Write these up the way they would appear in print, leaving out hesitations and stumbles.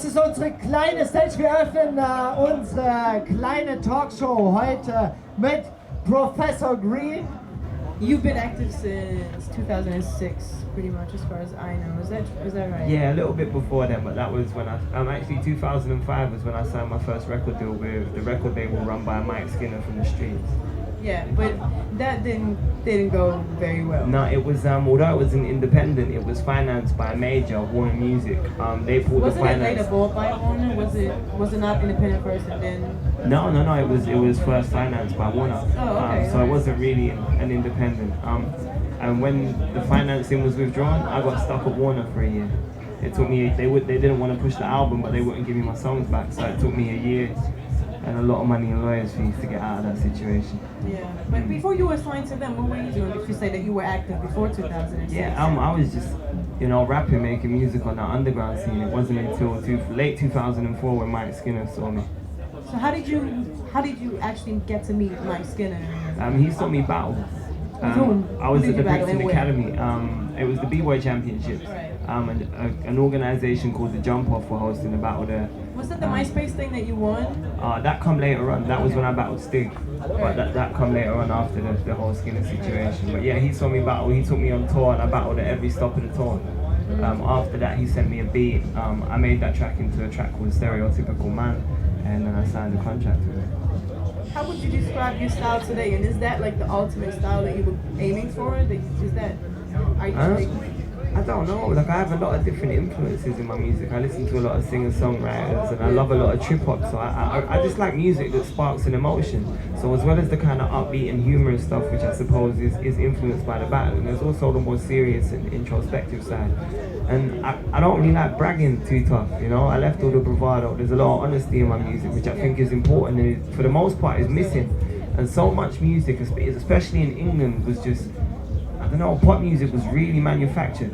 Das ist unsere kleine Stage. Wir öffnen unsere kleine Talkshow heute mit Professor Green. You've been active since 2006, pretty much, as far as I know. Is that right? Yeah, a little bit before then, but that was when actually 2005 was when I signed my first record deal with the record label run by Mike Skinner from the Streets. Yeah, but that didn't go very well. No, it was although it was an independent, it was financed by a major, Warner Music. They pulled the finance. Wasn't it later bought by Warner? Was it not independent first and then? No, it was first financed by Warner. Oh, okay. So it wasn't really an independent. And when the financing was withdrawn, I got stuck at Warner for a year. It took me. They didn't want to push the album, but they wouldn't give me my songs back. So it took me a year and a lot of money in lawyers' fees to get out of that situation. Yeah, but before you were signed to them, what were you doing? If you say that you were active before 2006. Yeah, I was just, rapping, making music on that underground scene. It wasn't until late 2004 when Mike Skinner saw me. So how did you actually get to meet Mike Skinner? He saw me battle. I was at the Brixton Academy. It was the B-Boy Championships. Right. And an organisation called the Jump Off were hosting the battle there. Was that the MySpace thing that you won? That come later on. That was when I battled Stig. But that come later on after the whole Skinner situation. But yeah, he saw me battle. He took me on tour and I battled at every stop of the tour. After that, he sent me a beat. I made that track into a track called Stereotypical Man, and then I signed a contract with it. How would you describe your style today? And is that like the ultimate style that you were aiming for? I don't know, like I have a lot of different influences in my music. I listen to a lot of singer-songwriters and I love a lot of trip-hop, so I just like music that sparks an emotion. So as well as the kind of upbeat and humorous stuff, which I suppose is influenced by the battle, and there's also the more serious and introspective side. And I don't really like bragging too tough, I left all the bravado. There's a lot of honesty in my music, which I think is important and for the most part is missing. And so much music, especially in England, was just, pop music was really manufactured.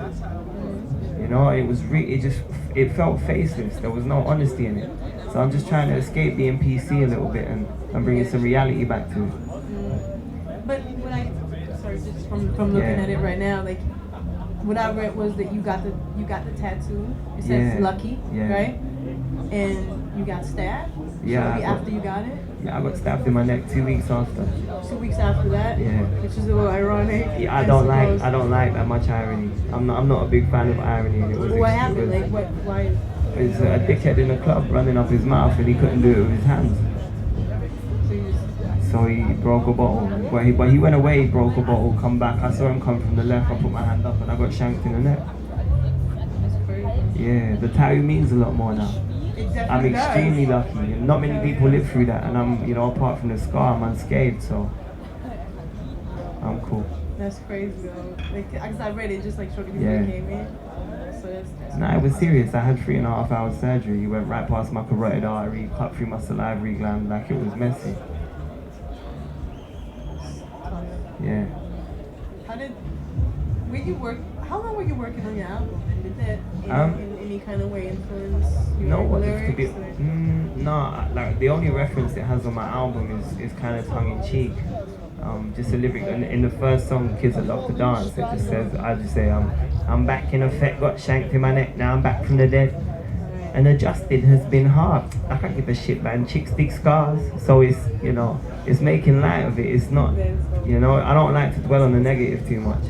It felt faceless. There was no honesty in it. So I'm just trying to escape being PC a little bit and bringing some reality back to it. But just from looking at it right now, like what I read was that you got the tattoo. It says Lucky, right? And you got stabbed. Shortly after you got it. Yeah, I got stabbed in my neck 2 weeks after. 2 weeks after that? Yeah. Which is a little ironic. Yeah, I don't like that much irony. I'm not a big fan of irony. And what happened? Why? It was a dickhead in a club running up his mouth and he couldn't do it with his hands. So he broke a bottle. But he went away, he broke a bottle, come back. I saw him come from the left, I put my hand up and I got shanked in the neck. That's crazy. Yeah, the tattoo means a lot more now. I'm extremely lucky. Not many people live through that, and I'm, apart from the scar, I'm unscathed, so I'm cool. That's crazy though. Because I read it just like shortly before you came in. So that's nah, it was serious. I had 3.5 hours surgery. He went right past my carotid artery, cut through my salivary gland, like it was messy. Yeah. How long were you working on your album? And did that in any kind of way influence your lyrics? Like the only reference it has on my album is kind of tongue-in-cheek. Just a lyric in the first song, Kids That Love to Dance, it just says, I just say, I'm back in effect, got shanked in my neck, now I'm back from the dead. And adjusted has been hard. I can't give a shit, man. Chicks dig scars, so it's it's making light of it. It's not, I don't like to dwell on the negative too much.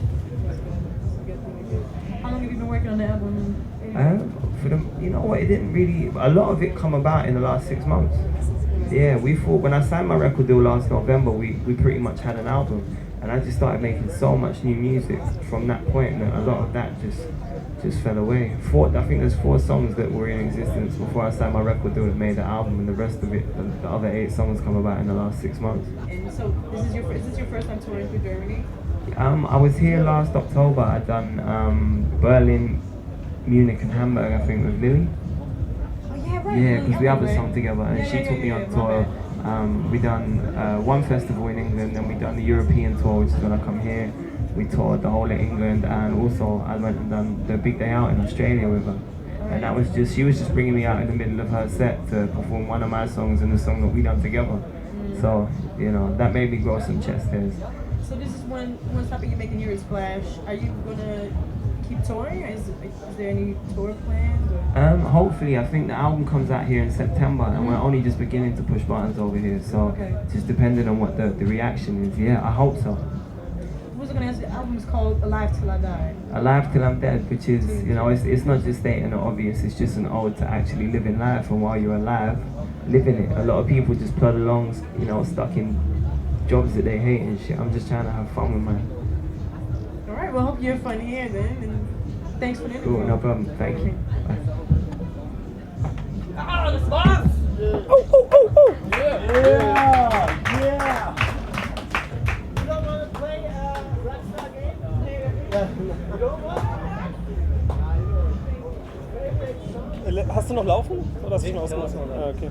How long have you been working on the album? It didn't really. A lot of it come about in the last 6 months. Yeah, we thought when I signed my record deal last November, we pretty much had an album, and I just started making so much new music from that point that a lot of that just fell away. I think there's 4 songs that were in existence before I signed my record deal that made the album, and the rest of it, the other 8 songs come about in the last 6 months. And so is this your first time touring through Germany? I was here last October. I'd done Berlin, Munich and Hamburg, I think, with Lily. Oh yeah, right. Yeah, because we have a song together and she took me on tour. We done one festival in England, then we done the European tour, which is when I come here. We toured the whole of England, and also I went and done the Big Day Out in Australia with her. And that was she was just bringing me out in the middle of her set to perform one of my songs and the song that we done together. So, that made me grow some chest hairs. So this is one topic you're making your splash. Are you gonna keep touring? Is there any tour plans? Hopefully, I think the album comes out here in September, and we're only just beginning to push buttons over here. So just depending on what the reaction is. Yeah, I hope so. I was gonna ask. The album is called Alive Till I Die. Alive Till I'm Dead, which is, you know, it's not just stating the obvious. It's just an ode to actually living life, and while you're alive, living it. A lot of people just plod along, you know, stuck in jobs that they hate and shit. I'm just trying to have fun with mine. All right. Well, hope you have fun here then, and thanks for the interview. Cool, no problem. Thank you. Bye. Ah, das war's! Yeah! You don't want to play Rockstar game? You don't want? Hast du noch laufen? Oder hast du schon ausgemacht? Ah, okay.